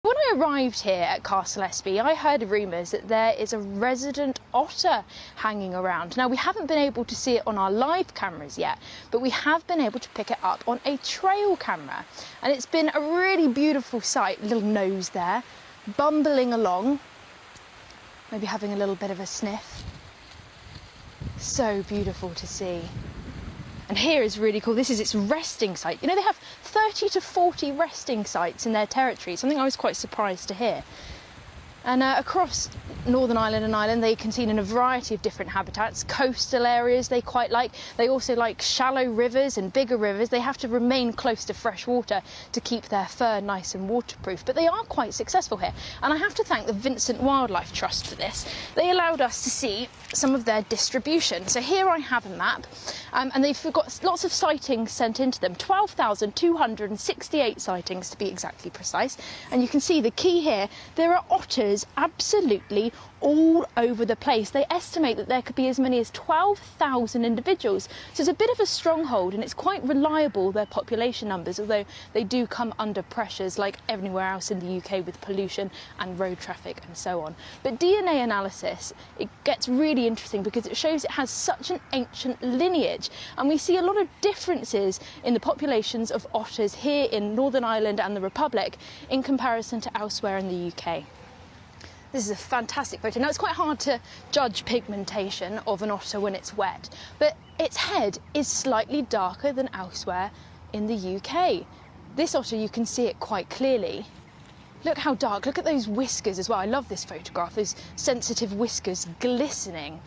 When I arrived here at Castle Espie, I heard rumours that there is a resident otter hanging around. Now, we haven't been able to see it on our live cameras yet, but we have been able to pick it up on a trail camera. And it's been a really beautiful sight. Little nose there, bumbling along, maybe having a little bit of a sniff. So beautiful to see. And here is really cool. This is its resting site. You know, they have 30 to 40 resting sites in their territory, something I was quite surprised to hear. And across Northern Ireland and Ireland, they can see in a variety of different habitats. Coastal areas they quite like. They also like shallow rivers and bigger rivers. They have to remain close to fresh water to keep their fur nice and waterproof. But they are quite successful here. And I have to thank the Vincent Wildlife Trust for this. They allowed us to see some of their distribution. So here I have a map, and they've got lots of sightings sent into them. 12,268 sightings to be exactly precise. And you can see the key here, there are otters absolutely all over the place. They estimate that there could be as many as 12,000 individuals. So it's a bit of a stronghold, and it's quite reliable, their population numbers, although they do come under pressures like everywhere else in the UK with pollution and road traffic and so on. But DNA analysis, it gets really interesting because it shows it has such an ancient lineage, and we see a lot of differences in the populations of otters here in Northern Ireland and the Republic in comparison to elsewhere in the UK. This is a fantastic photo. Now, it's quite hard to judge pigmentation of an otter when it's wet, but its head is slightly darker than elsewhere in the UK. This otter, you can see it quite clearly. Look how dark. Look at those whiskers as well. I love this photograph, those sensitive whiskers glistening.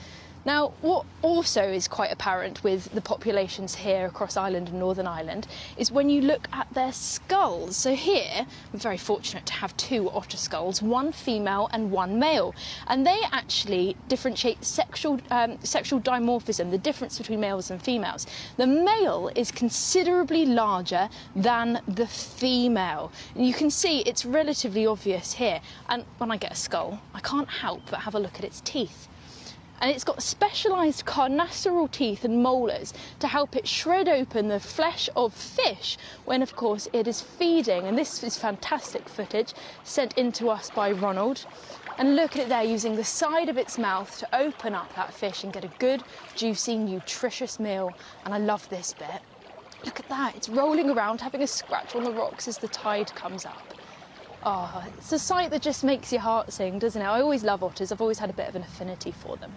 Now, what also is quite apparent with the populations here across Ireland and Northern Ireland is when you look at their skulls. So here, we're very fortunate to have two otter skulls, one female and one male. And they actually differentiate sexual dimorphism, the difference between males and females. The male is considerably larger than the female. And you can see it's relatively obvious here. And when I get a skull, I can't help but have a look at its teeth. And it's got specialised carnassial teeth and molars to help it shred open the flesh of fish when, of course, it is feeding. And this is fantastic footage sent in to us by Ronald. And look at it there, using the side of its mouth to open up that fish and get a good, juicy, nutritious meal. And I love this bit. Look at that, it's rolling around, having a scratch on the rocks as the tide comes up. Oh, it's a sight that just makes your heart sing, doesn't it? I always love otters. I've always had a bit of an affinity for them.